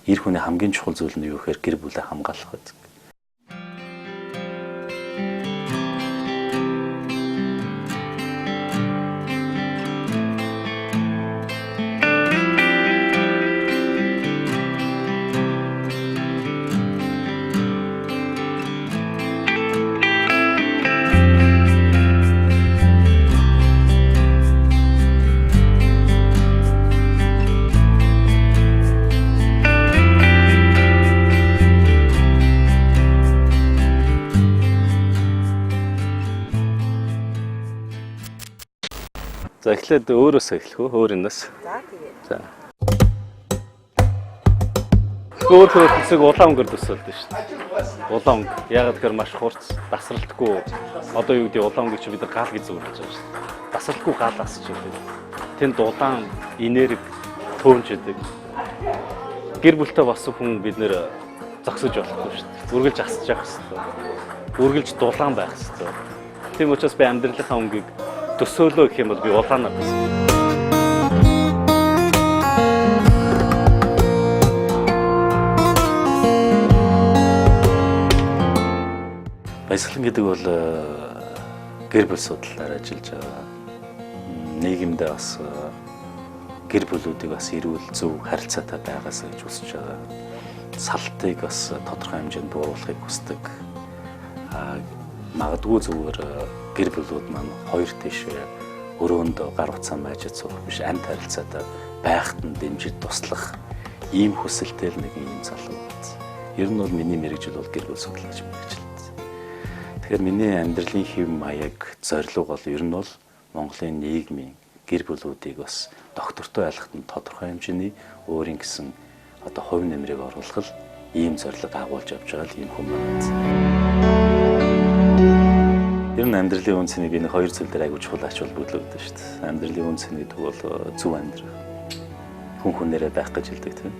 эр хүний хамгийн чухал зүйл нь юу гэхээр гэр бүлээ хамгаалах байдаг. За эхлээд өөрөөсөө эхлэх үү? Өөрийнөөс. За тэгээ. За. Өөр хэсэг улаан өнгөөр төсөөлдөг шүү дээ. Улаан өнгө. Яг тэгэхээр маш хурц, тасралтгүй. Одоо юу гэдэг улаан өнгөийг чи бид нар гал гэж зөвлөж байгаа шүү дээ. Тасралтгүй гал асч байдаг. Тэнд улаан энерги төөнч байдаг. Гэр бүлтэй болсон хүн бид нэр зогсож болохгүй шүү дээ. Үргэлж асч явах хэрэгтэй. Үргэлж дулаан байх хэрэгтэй. Тийм учраас би амьдралынхаа өнгөийг төсөөлөө гэх юм бол би улаанаар төсөөлөв. Баясгалан гэдэг бол гэр бүл судлалаар ажиллаж байгаа. Нийгэмдээ бас гэр бүлүүдийг бас эрүүл зөв харилцаатай байгаасаа гэж хүсэж байгаа. Салтыг бас тодорхой хэмжээнд бууруулахыг хүсдэг. Магадгүй зүгээр гэр бүлүүд маань хоёр тийшээ өрөөндөө гар утсаа байж суух биш, амьд харилцаатай байхад нь дэмжиж туслах ийм хүсэлтэй л нэг ийм залуу байна. Ер нь бол миний мэргэжил бол гэр бүл судлаач мэргэжил. Тэгэхээр миний амьдралын хэв маяг зорилго бол ер нь бол Монголын нийгмийн гэр бүлүүдийг бас доктортой байлгахад нь тодорхой хэмжээний өөрийн гэсэн одоо хувь нэмрийг оруулах л ийм зорилго агуулж явж байгаа л ийм хүн байна. Ер нь амьдралын үн цэнийг би нэг хоёр зүйл дээр аягүй чухал ач холбогдол өгдөг шүү дээ. Амьдралын үн цэн гэдэг бол зөв амьдрах. Хүн хүнээрээ байх гэж хэлдэг тийм.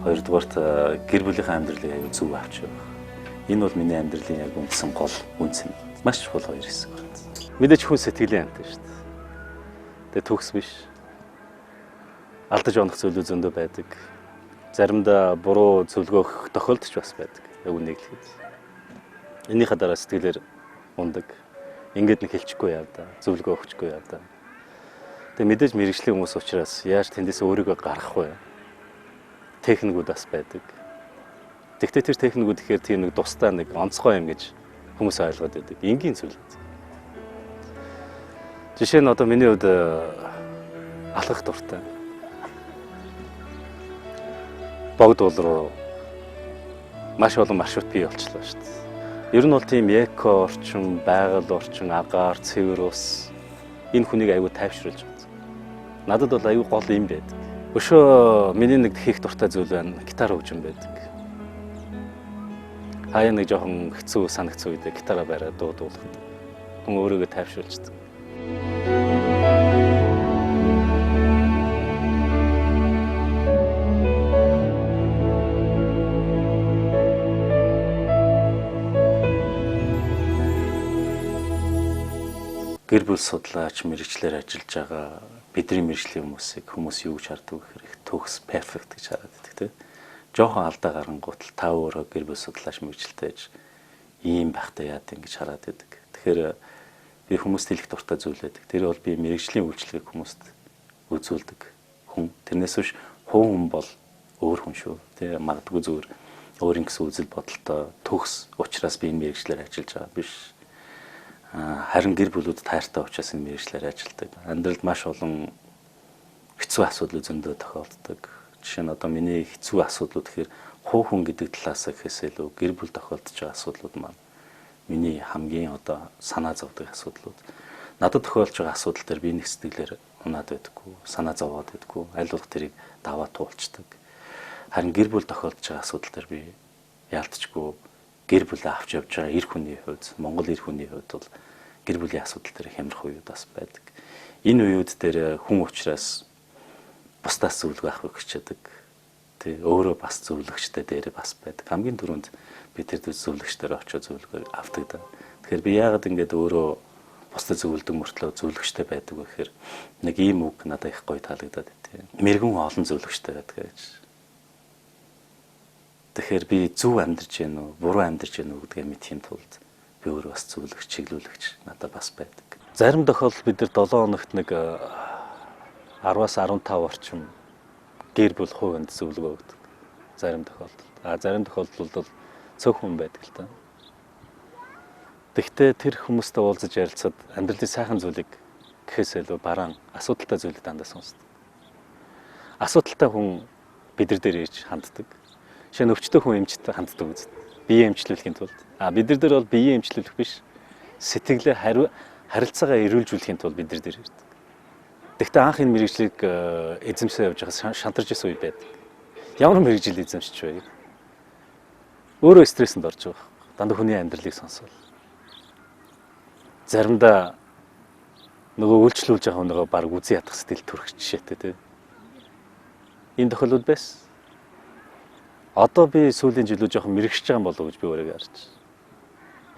Хоёрдугаарт гэр бүлийнхээ амьдралыг аягүй зөв авч явах. Энэ бол миний амьдралын яг үндсэн гол үн цэн. Маш чухал хоёр хэсэг байна. Мэдээж хүн сэтгэлийн амьтан шүү дээ. Тэгээ төгс биш. Алдаж онох зүйлүүд зөндөө байдаг. Заримдаа буруу зөвлөгөөх тохиолдож бас байдаг. Яг үнийг л хэлээ. Энийхээ дараа сэтгэлээр ундаг. Ингээд нэг хэлчихгүй яа да. Зөвлөгөө өгчихгүй яа да. Тэгээ мэдээж мэрэгжлийн хүмүүс учраас яаж тэндээс өөрийгөө гаргах вэ? Техникүүд бас байдаг. Тэгтээ тэр техникүүд ихээр тийм нэг тусдаа нэг онцгой юм гэж хүмүүс ойлгоод байдаг. Энгийн зүйл. Жишээ нь одоо миний хувьд алхах дуртай. Богдуул руу маш олон маршрут бий болчихлоо шүү дээ. Ер нь бол тийм эко орчин, байгаль орчин, агаар, цэвэр ус энэ хүнийг аягүй тайвшруулж байна. Надад бол аягүй гол юм байдаг. Өшөө миний нэг хийх дуртай зүйл байна. Гитар хөгжим байдаг. Хаяа нэг жоохон хэцүү санагцсан үедээ гитараа бариад дуулахад хүн өөрийгөө тайвшруулдаг. Гэр бүл судлаач мэрэгчлэр ажиллаж байгаа бидний мэрэгжлийн хүмүүс юу гэж хардаг вэ гэхээр төгс перфект гэж хараад байдаг тийм. Жохон алдаа гарангуут л та өөрөө гэр бүл судлаач мэрэгчлэлтэйж ийм байхтай яад ингэж хараад байдаг. Тэгэхээр би хүмүүст хэлэх дуртай зүйл байдаг. Тэр бол би мэрэгжлийн үйлчлэгийг хүмүүст үзүүлдэг хүн. Тэрнээс биш хүн бол өөр хүн шүү. Тийм магадгүй зүгээр өөрийн гэсэн үзэл бодолтой төгс учраас би энэ мэрэгчлэр ажиллаж байгаа биш. Харин гэр бүлүүд таартай учраас энэ мэргэжлээр ажилладаг. Амьдралд маш олон хэцүү асуудал зөндөө тохиолддог. Жишээ нь одоо миний хэцүү асуудлууд гэхээр хуу хүн гэдэг талаас гэхээс илүү гэр бүл тохиолдож байгаа асуудлууд маань миний хамгийн одоо санаа зовдөг асуудлууд. Надад тохиолж байгаа асуудал дээр би нэг сэтгэлээр унаад байдаггүй, санаа зовоод байдаггүй, аль болох тэрийг даваа туулцдаг. Харин гэр бүл тохиолдож байгаа асуудал дээр би яалтчгүй гэр бүлээ авч явж байгаа эр хүний хувьд, Монгол эр хүний хувьд бол гэр бүлийн асуудал дээр хямрах үеуд бас байдаг. Энэ үеуд дээр хүн учраас бусдаас зөвлөгөө авах хичээдэг. Тэ өөрөө бас зөвлөгчтэй дээр бас байдаг. Хамгийн түрүүнд би тэр зөвлөгчдөр очиж зөвлөгөө авдаг да. Тэгэхээр би яагаад ингэж өөрөө бусдад зөвлөдөг мөртлөө зөвлөгчтэй байдаг вэ гэхээр нэг ийм үг надад их гоё таалагдаад байт. Мэргэн олон зөвлөгчтэй байдаг гэж. Тэгэхээр би зөв амьдарч гэнэ үү, буруу амьдарч гэнэ үү гэдгээ мэдхийн тулд би өөрөө бас зөвлөгч, чиглүүлэгч надад бас байдаг. Зарим тохиолдолд бид нар 7 хоногт нэг 10-аас 15 орчим гэр бүл хувинд зөвлөгөө өгдөг. Зарим тохиолдолд. Зарим тохиолдолд бол цөөхөн байдаг л та. Тэгвэл тэр хүмүүстэй уулзаж ярилцаад амьдралын сайхан зүйлийг гэхээс илүү бараан асуудалтай зүйлийг дандаа сонсдог. Асуудалтай хүн бид нар дээр ирж ханддаг. Шинэ өвчтөй хүн эмчтэй ханддаг үст. Биеэ эмчлүүлэхийн тулд. Бид нар дээр бол биеэ эмчлүүлэх биш. Сэтгэлээ харилцаагаа эрүүлжүүлэхийн тулд бид нар дээр ирдэг. Тэгвэл анх энэ мэрэгжлийг эзэмшээ явж байгаа шантарч исэн үе байдаг. Ямар мэрэгжил эзэмшиж вэ? Өөрөө стрессэнд орж байгаа. Дандаа хүний амьдралыг сонсвол. Заримдаа нөгөө үйлчлүүлж байгаа хүнийгээ баг үзий ядах сэтгэл төрөх жишээтэй тийм. Энэ тохиолдол байсан. Одоо би сүүлийн жилүүд жоохон мэрэгшиж байгаа болов уу гэж би өөрийгөө харж байна.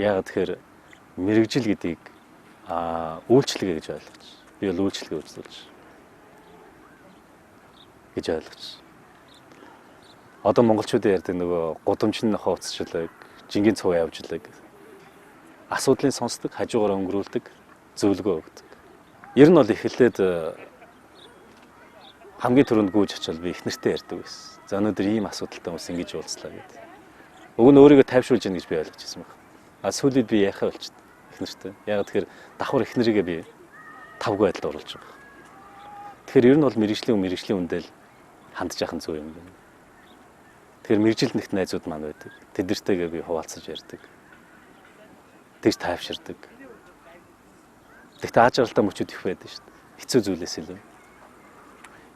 Яагаад тэгэхээр мэрэгжил гэдгийг үйлчлэгээ гэж ойлгож. Би бол үйлчлэгээ үзүүлж гэж ойлгож. Одоо монголчуудын ярьдаг нөгөө гудамжны хооцчлаг, жингийн цуу явжлаг асуудлыг сонсдог, хажуугаар өнгөрүүлдэг, зөвлөгөө өгдөг. Ер нь бол эхлээд хамгийн түрүүнд гүйж очивол би их нэртэй ярьдаг байсан. За өнөөдөр ийм асуудалтай хүмүүс ингэж уулзлаа гэдэг. Уг нь өөрийгөө тайвшруулж яах гэж би ойлгож байсан байна. Сүүлд би яхаа болчихсон их нэртэй. Яг тэгэхээр давхар их нэрийгээ би тавгүй байдалд оруулж байгаа. Тэгэхээр ер нь бол мэрэгжлийн үндэл хандж яхах нь зөв юм байна. Тэгэхээр мэрэгжилд нэгт найзууд маань байдаг. Тэдэртэйгээ би хуваалцаж ярьдаг. Тэгж тайвширдаг. Тэгтээ аажралтай мөчүүд их байдаг шүү дээ. Хэцүү зүйлээс илүү.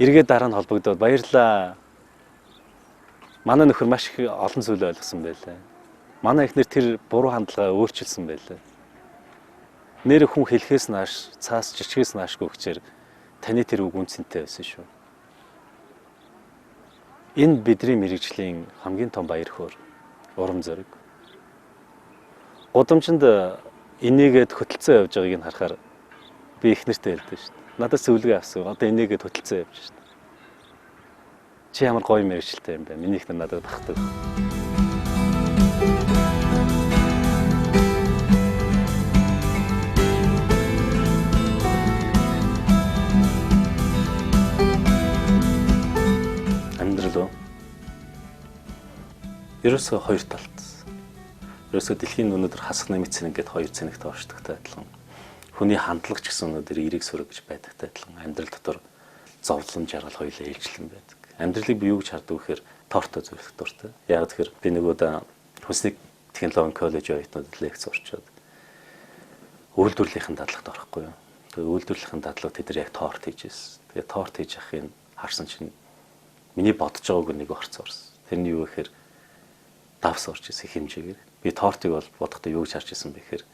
Эргээд дараа нь холбогдоод баярлаа. Манай нөхөр маш их олон зүйл ойлгосон байлаа. Манай эхнэр тэр буруу хандлагаа өөрчилсөн байлаа. Нэр хүн хэлхээс нааш, цаас жичгээс наашгүй гэчээр таны тэр үг үнцэнтэй байсан шүү. Энэ бидний мэрэгжлийн хамгийн том баяр хөөр, урам зориг. Гудамжинд энийгээд хөтөлцөө явж байгааг нь харахаар би их нэртэй хэлдэг шүү дээ. Надаас зөвлөгөө авсан. Одоо энийгээд хөтөлцөө явж шүү дээ. Чи ямар гоё мэрэгчлээ юм бэ? Миний их надад багтдаг. Амьдрал ерөөсөө хоёр талт. Ерөөсөө дэлхийн өнөөдөр хасах нэмэгдсэн ингээд хоёр цэнэгт оршдогтой адилхан. Хүний хандлага ч гэсэн өнөөдөр эрийг сүрэг гэж байдагтай адилхан. Амьдрал дотор зовлон жаргал хоёулаа ээлжлэн байдаг. Амьдралыг би юу гэж хардаг вэхээр тортой зөвлөх дуртай. Яг тэгэхээр би нөгөө хүнсний технологийн коллеж оюутнууд лекц орчоод үйлдвэрлэлийн дадлагт орохгүй юу. Тэгээ үйлдвэрлэлийн дадлага тэд нар яг торт хийж ирсэн. Тэгээ торт хийж авахыг харсан чинь миний бодож байгааг нэг орцсон. Тэрний юу гэхээр давс орж ирсэн хэмжээгээр. Би тортыг бол бодохдоо юу гэж харж ирсэн бэ гэхээр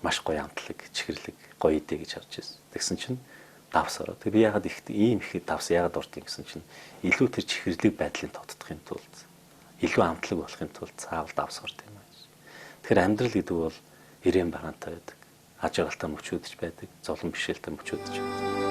маш гоё амтлаг, чихэрлэг, гоё идэ гэж харж ирсэн. Тэгсэн чинь давс ороод. Тэгээ би ягаад ийм их давс ягаад ордгийг гэсэн чинь илүү тэр чихэрлэг байдлыг тодтохын тулд, илүү амтлаг болохын тулд заавал давс орд юм аа. Тэгэхээр амьдрал гэдэг бол ирээн бараантай байдаг. Аж аргалтай мөчүүдж байдаг, зовлон бишэлтэй мөчүүдж байдаг.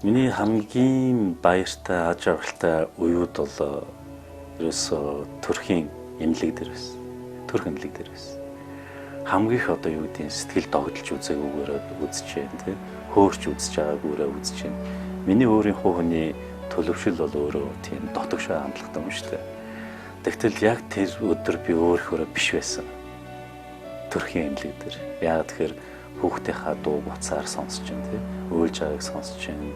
Миний хамгийн баяртай, аж аргалтай уюуд бол ерөөсөө төрхийн эмнэлэг дээр байсан. Төрх эмнэлэг дээр байсан. Хамгийн их одоо юу гэдгийг сэтгэл догдолж үзээгүйгээр үзэж байна, тийм. Хөөрч үзэж байгаагүйгээр үзэж байна. Миний өөрийн хувь хүний төлөвшил бол өөрөө тийм дотогшоо хандлагатай юм шүү дээ. Тэгтэл яг тэр өдөр би өөрөөрөө биш байсан. Төрхийн эмнэлэг дээр. Яагаад тэгэхээр хүүхдийнхаа дуу буцаар сонсож байна, тийм. Уйлж байгааг сонсож байна.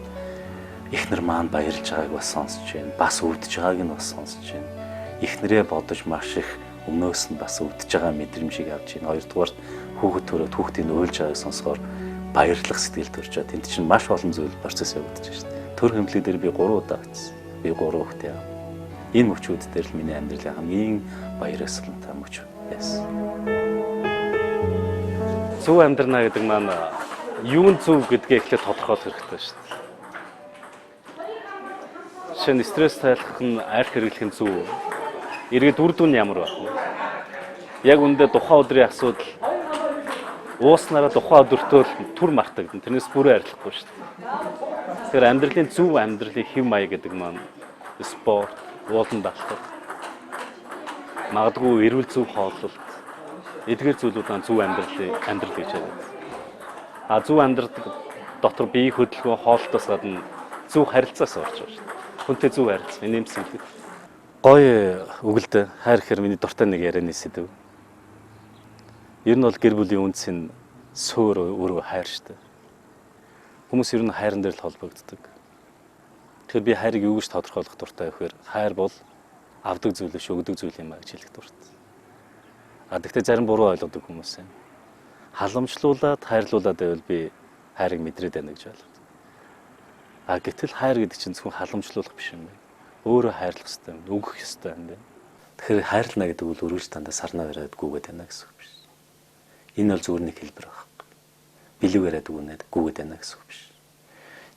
Эхнэр маань баярлж байгааг бас сонсож байна. Бас өвдөж байгааг нь бас сонсож байна. Эхнэрээ бодож маш их өмнөөс нь бас өвдөж байгаа мэдрэмжийг авч байна. Хоёрдугаар хүүхэд төрөөд хүүхдийн уйлж байгааг сонсохоор баярлах сэтгэл төрж байгаа. Тэнд чинь маш олон зүйл процесс явагдаж байна шүү дээ. Төрх эмнэлэг дээр би 3 удаа очсон. Би 3 хүүхдээ авав. Энэ мөчүүд дээр л миний амьдралын хамгийн баяр ёслолтой мөч байсан. Зөв амьдрна гэдэг маань юун зөв гэдгээ эхлээд тодорхойлох хэрэгтэй шүү дээ. Жишээ нь стресс тайлах нь арх хэрэглэх нь зөв. Эргээд үр дүн ямар байна вэ? Яг үндэ тухайн өдрийн асуудал ууснараа тухайн өдөртөө түр мартагдана. Тэрнээс бүрээ арилахгүй шүү дээ. Тэгэхээр амьдралын зөв амьдралын хэв маяг гэдэг маань спорт, уулан далхах, магадгүй эрүүл зөв хооллолт, эдгээр зүйлүүд маань зөв амьдрал гэж яриад. Зөв амьдрал дотор биеийг хөдөлгөөн хоолтоос гадна зөв харилцаас орж байгаа шүү дээ. Хүнтэй зөв харилцаа, энэ юм зүйл. Гоё үгэлд хайр гэхээр миний дуртай нэг ярианы сэдв. Ер нь бол гэр бүлийн үндэс нь суур өөрөө хайр шүү дээ. Хүмүүс ер нь хайран дээр л холбогддог. Тэгэхээр би хайрыг юу гэж тодорхойлох дуртай вэ гэхээр хайр бол авдаг зүйлээс өгдөг зүйл юм а гэж хэлэх дуртай. Гэхдээ зарим буруу ойлгодог хүмүүс байна. Халамжлуулаад хайрлуулаад байвал би хайрыг мэдрээд байна гэж ойлгодог. Гэтэл хайр гэдэг чинь зөвхөн халамжлуулах биш юм байна. Өөрөө хайрлах хэрэгтэй юм, өгөх хэрэгтэй юм байна. Тэгэхээр хайрлана гэдэг бол өргөж дандаа сарнаа бариад гүгээд байна гэсэн үг биш. Энэ бол зүгээр нэг хэлбэр байхгүй. Билүү яриад гүгээд байна гэсэн үг биш.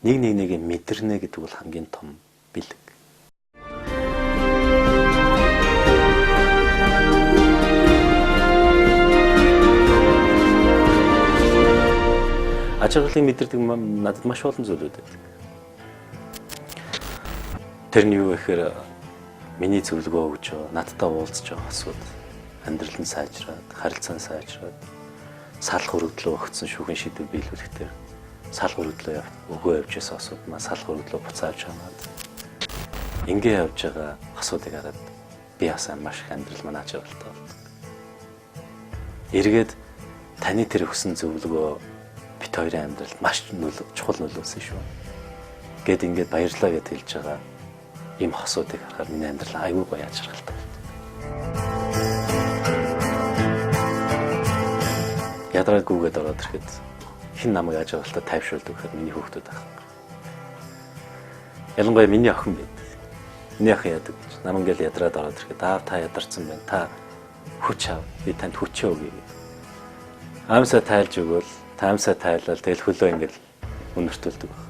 Нэг нэгийг мэдэрнэ гэдэг бол хамгийн том бэлэг. Аж аргалыг мэдэрдэг надад маш олон зүйлүүд байдаг. Тэр нь юу вэ гэхээр миний зөвлөгөө өгж байгаа, надтай уулзж байгаа асуудал, амьдрал нь сайжраад, харилцаа нь сайжраад, салах өргөдлөө өгсөн шүүхэн шийдвэр биелүүлэхдээ салах өргөдлөө өгөө явж байсан асуудал маа салах өргөдлөө буцааж ханаад ингээ явж байгаа асуудыг хараад би асаа маш их амьдрал маань аж аргалтай болдог. Эргээд таны тэр өгсөн зөвлөгөө бит хоёрын амьдралд маш чухал нөлөөсөн шүү. Гэт ингээд баярлалаа гэж хэлж байгаа ийм хосуудыг харахаар миний амьдрал аюул гоё аж аргалтай. Ядраад гүгээд ороод ирэхэд хин намайг аж аргалтай тайвшруулдаг гэхээр миний хүүхдүүд ах. Ялангуяа миний охин байд. Миний ах яадаг гэж намайг ингээл ядраад ороод ирэхэд аав та ядарсан байна. Та хүч ав. Би танд хүчээ өгье. Аамсаа тайлж өгөөл таамсаа тайлал тэгэл хөлөө ингээл өнөртүүлдэг баг.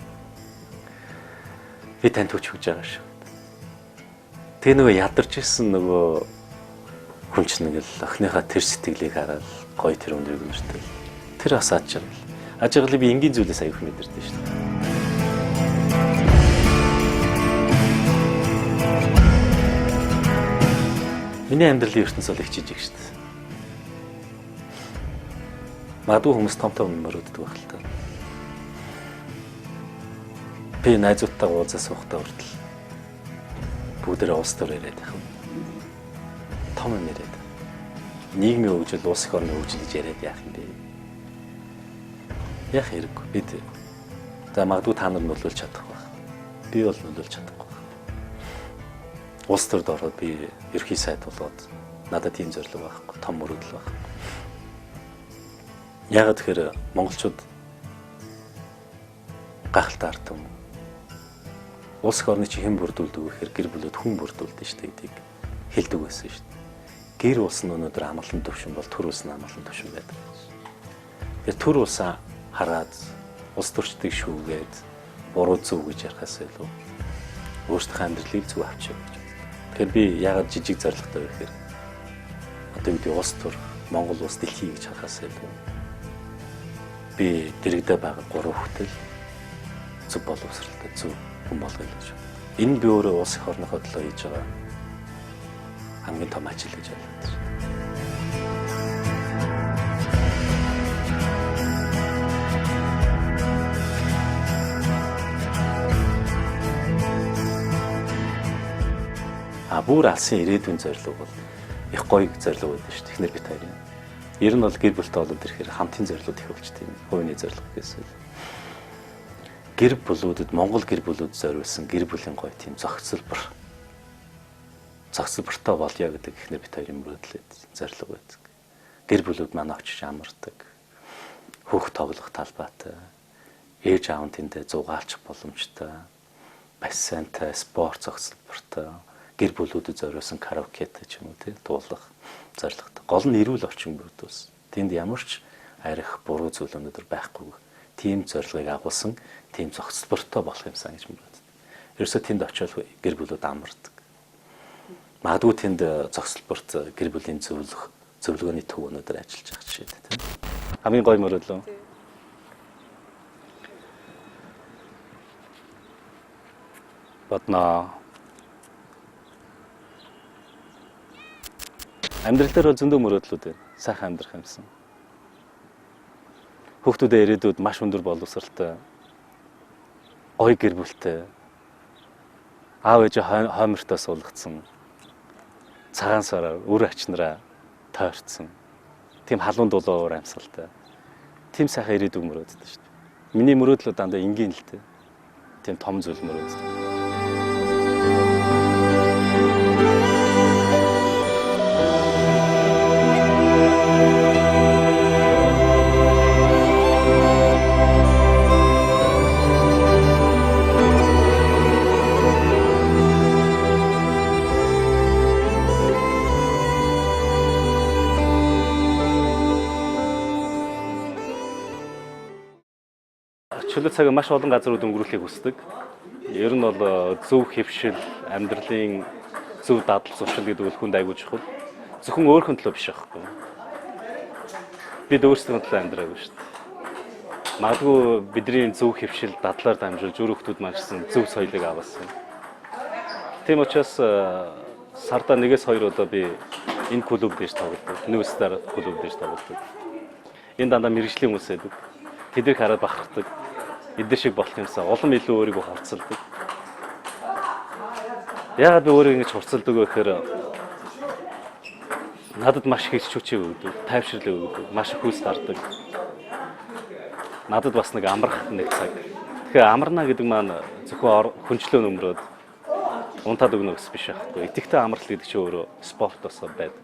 Би танд хүч өгж байгаа шүү. Тэгээ нөгөө ядарч ирсэн нөгөө хүн чинь ингээл охиныхаа тэр сэтгэлийг хараад гоё тэр өндрийг өнөртөл. Тэр бас аж аргал. Аж аргалыг би энгийн зүйлээс аяг мэдэрдэг шүү. Миний амьдралын ертөнц бол их жижиг шүү дээ. Магадгүй хүмүүс том мөрөддөг байх л та. Би найзуудтайгаа уулзаа суухтаа хүртэл бүгдээрээ улс төр яриад байх юм. Том юм яриад. Нийгмийн хөгжил, улс их орны хөгжил гэж яриад яах юм бэ? Яах хэрэггүй. Бид за магадгүй та нар нөлөөлж чадах байх. Би бол нөлөөлж чадахгүй байх. Улс төрд ороод би ерхий сайд болоод надад тийм зорилго байхгүй, том мөрөдөл байх. Яг тэгэхээр монголчууд гахалтай ард юм. Улс орны чи хэн бүрдүүлдэг вэ гэхээр гэр бүлүүд хүн бүрдүүлдэг шүү дээ гэдгийг хэлдэг байсан шүү дээ. Гэр улс нь өнөөдөр амгалан төвшин бол төр улс нь амгалан төвшин байдаг. Тэгэхээр төр улсаа хараад улс төрчдгийг шүүгээд буруу зөв гэж ярихаас илүү өөрсдийнхөө амьдралыг зөв авчиг гэж. Тэгэхээр би ягаад жижиг зорилготой вэ гэхээр одоо үүдээ улс төр Монгол улс дэлхий гэж харахаас илүү би дэрэгдээ байгаа 3 хүүхдэл зөв боловсралтай зөв хүн болгоё гэж. Энэ би өөрөө улс их орныхоо төлөө хийж байгаа хамгийн том ажил гэж ойлгож байна. Бүр алсын ирээдүйн зорилго бол их гоё зорилго байдаг шүү дээ. Эхнэр бит хоёрын. Ер нь бол гэр бүлтэй болоод ирэхээр хамтын зорилгод их болчтой юм. Хувийн зорилго гэсэн. Гэр бүлүүдэд Монгол гэр бүлүүд зориулсан гэр бүлийн гоё тийм зохицолбортой болъё гэдэг эхнэр бит хоёрын мөрөдлөд зорилго байдаг. Гэр бүлүүд маань очиж амардаг. Хүүхд тоглох талбайтай, ээж аав тэндээ зугаалчих боломжтой, бассейнтай, спорт зохицолбортой, гэр бүлүүдэд зориулсан караокетэй ч юм уу тий дуулах зорилготой. Гол нь эрүүл орчин бүрдүүлсэн. Тэнд ямар ч арих буруу зүйл өнөдөр байхгүй. Тийм зорилгыг агуулсан тийм зохицолбортой болох юмсан гэж боддог. Ерөөсөө тэнд очиод гэр бүлүүд амардаг. Магадгүй тэнд зохицолборт гэр бүлийн зөвлөгөөний төв өнөдөр ажиллаж байгаа жишээ тийм. Хамгийн гоё мөрөдлөө. Бодно. Амьдрал дээр бол зөндөө мөрөөдлүүд байна. Сайхан амьдрах юмсан. Хүүхдүүдээ ирээдүйд маш өндөр боловсралтай, гоё гэр бүлтэй, аав ээж хоймортой суулгацсан, цагаан сараар үр ачнараа тойрцсон. Тийм халуун дулуур амьсгалтай. Тийм сайхан ирээдүйг мөрөөддөг шүү дээ. Миний мөрөөдлөө дандаа энгийн л дээ. Тийм том зүйл мөрөөддөг. Чөлөө цагаа маш олон газрууд өнгөрүүлэхийг хүсдэг. Ер нь бол зөв хэвшил, амьдралын зөв дадал зуршил гэдэг үл хүнд айгуу чухал. Зөвхөн өөрхөн төлөө биш байхгүй. Бид өөрсдөө төлөө амьдраагүй шүү дээ. Магадгүй бидний зөв хэвшил, дадлаар дамжуулж өөр хүмүүс манчсан зөв соёлыг аваасан. Тийм учраас сарда 1-2 удаа би энэ клуб дээр тоглодог. Нүүстар клуб дээр тоглодог. Энэ дандаа мэрэгжлийн хүмүүс байдаг. Тэднийг хараад бахархдаг. Эдгээр шиг болох юмсан улам илүү өөрийгөө хурцлдаг. Яагаад би өөрийгөө ингэж хурцлдаг вэ гэхээр надад маш их хүчийг өгдөг, тайвширлыг өгдөг, маш их хүс дардаг. Надад бас нэг амрах нэг цаг. Тэгэхээр амарна гэдэг маань зөвхөн хүнчлөө нөмрөөд унтаад өгнөс биш байхгүй. Идэвхтэй амралт гэдэг чинь өөрөө спорт басаа байдаг.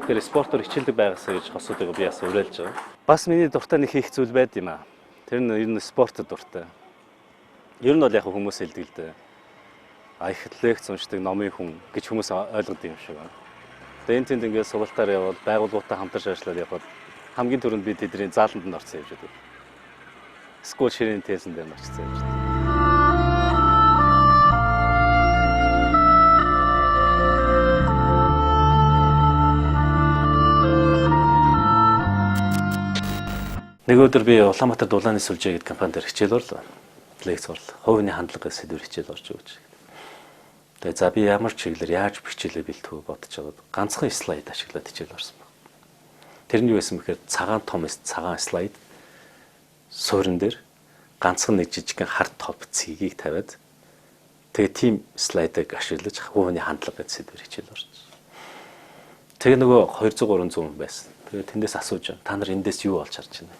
Тэгэхээр спортоор хичээлдэг байгаасаа гэж хосуудыг би бас уриалж байгаа. Бас миний дуртай нэг хийх зүйл байд юм аа. Тэр нь ер нь спортод дуртай. Ер нь бол яг хүмүүс хэлдэг л дээ. Их лекц уншдаг номын хүн гэж хүмүүс ойлгодог юм шиг байна. Тэгээ энэ тэнд ингээд сургалтаар явбал байгууллагуудтай хамтарч ажиллаад явхад хамгийн түрүүнд би тэдний зааланд нь орсон юм шиг байна. Скул ширийн тээсэн дээр очсон юм шиг. Нэг өдөр би Улаанбаатар дулааны сүлжээ гэдэг компанид хичээл орлоо. Лекц орлоо. Хувийн хандлагын сэдвээр хичээл орж өгч. Тэгээ за би ямар чиглэлээр яаж бичээлээ бэлтгөө бодож байгаад ганцхан слайд ашиглаад хичээл орсон баг. Тэр нь юу байсан бэхээр цагаан слайд суурин дээр ганцхан нэг жижигхэн хард топ цэгийг тавиад тэгээ тийм слайдыг ашиглаж хувийн хандлага гэдэг сэдвээр хичээл орж. Тэгээ нөгөө 200 300 хүн байсан. Тэгээ тэндээс асууж та нар эндээс юу олж харж байна?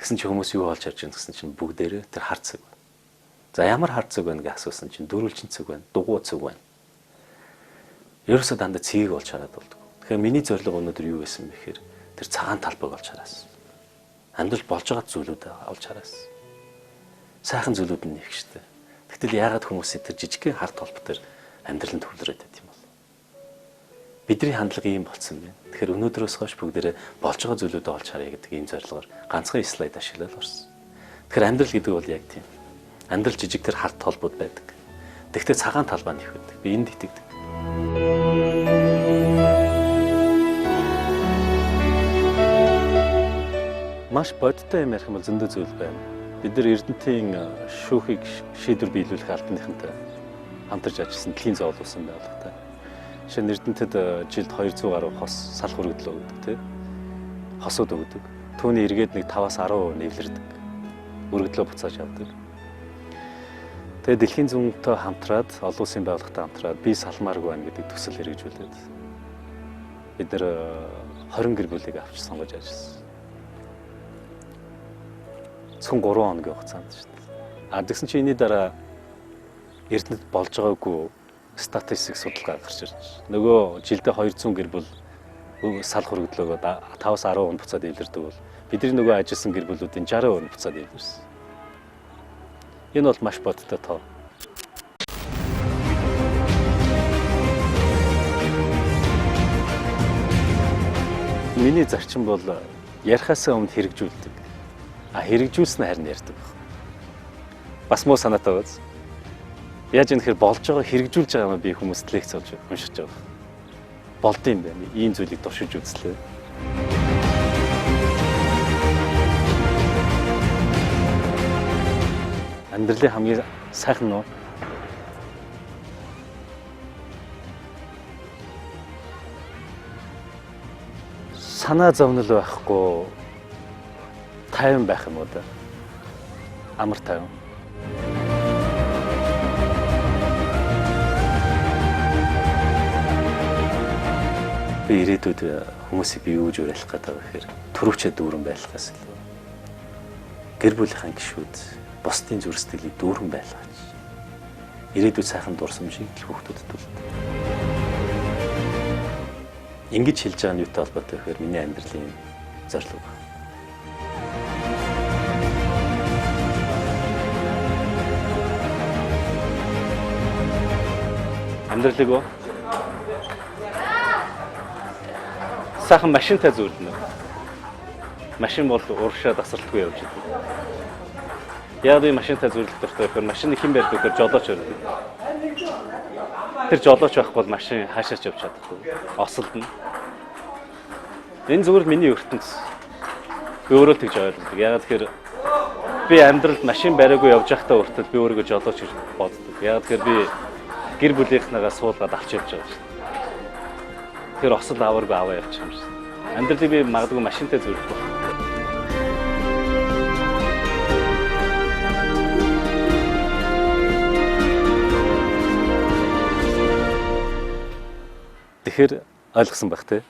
Тэгсэн чи хүмүүс юу олж харж байна гэсэн чинь бүгдээрээ тэр хар цаг байна. За ямар хар цаг байна гэж асуусан чинь дөрвөлжин цаг байна, дугуй цаг байна. Ерөөсөө дандаа цэгийг олж хараад болдог. Тэгэхээр миний зорилго өнөөдөр юу байсан бэ гэхээр тэр цагаан талбайг олж хараас. Амьдрал болж байгаа зүйлүүдээ олж хараас. Сайхан зүйлүүд нь их штэ. Тэгтэл яагаад хүмүүс тэр жижигхэн хар толб төр амьдралд төвлөрөөд байт юм бол? Бидний хандлага ийм болсон байна. Тэгэхээр өнөөдрөөс хойш бүгдээрээ болж байгаа зүйлүүдээ олж харъя гэдэг ийм зорилгоор ганцхан слайд ашиглаад орсон. Тэгэхээр амьдрал гэдэг бол яг тийм. Амьдрал жижиг тэр харт толбод байдаг. Тэгтээ цагаан талбай нь их байдаг. Би энд итгэдэг. Маш бодиттой юм ярих юм бол зөндөө зүйл байна. Бид нар Эрдэнэтийн шүүхийг шийдвэр биелүүлэх албаныхантай хамтарч ажилласан дэлхийн зоолуулсан байгууллагатай. Жишээ нь Эрдэнэтэд жилд 200 гаруй хос салх өргөдлөө өгдөг тийм. Хосууд өгдөг. Түүний эргээд нэг 5-10% нэвлэрдэг. Өргөдлөө буцааж авдаг. Тэгээ дэлхийн зүүнтэй хамтраад олон улсын байгууллагатай хамтраад би салмааргүй байна гэдэг төсөл хэрэгжүүлээд бид нэр 20 гэр бүлийг авч сонгож ажилласан. Зөвхөн 3 хоногийн хугацаанд шүү дээ. Тэгсэн чинь энэний дараа Эрдэнэт болж байгаагүй статистик судалгаа гарч ирж. Нөгөө жилдээ 200 гэр бүл салх өргөдлөөгөө 5-10% буцаад илэрдэг бол бидний нөгөө ажилласан гэр бүлүүдийн 60% буцаад илэрсэн. Энэ бол маш бодтой тоо. миний зарчим бол ярихаасаа өмнө хэрэгжүүлдэг. Хэрэгжүүлснэ харин ярьдаг. Бас муу санаатай байз. Яаж юм тэгэхээр болж байгаа хэрэгжүүлж байгаа юм би хүмүүст лекц олж уншиж байгаа. Болд юм байна. Ийм зүйлийг туршиж үзлээ. Амьдралын хамгийн сайхан нуу санаа зовнил байхгүй тайван байх юм уу да. Амар тайван. Би ирээдүйд хүмүүсийг би юу гэж уриалах гэдэг вэ гэхээр төрөвчөө дүүрэн байлгаас л гэр бүлийнхаа гишүүд бусдын зүрх сэтгэлийг дүүрэн байлгаач. Ирээдүйд сайхан дурсамжийг хүүхдүүдэд түлхэх. Ингэж хэлж байгаа нь юутай холбоотой вэ гэхээр миний амьдралын зорилго. Амьдралыг сайхан машинтай зүйрлэнэ. Машин бол урагшаа тасралтгүй явж идэв. Яг би машинтай зүйрлэх дуртай гэхээр машины хэн байдаг гэхээр жолооч байдаг. Тэр жолооч байхгүй бол машин хаашаач явж чадахгүй. Осолдно. Энэ зүгээр л миний ертөнц. Би өөрөө тэгж ойлгодог. Яг тэгэхээр би амьдралд машин бариагүй явж байхдаа хүртэл би өөрийгөө жолооч гэж боддог. Яг тэгэхээр би гэр бүлийнхнийгаа суулгаад авч явж байгаа шүү. Тэр осол авааргүй аваа явчих юм шиг. Амьдралыг би магадгүй машинтай зүйрлэх байх. Тэгэхээр ойлгосон байх тий.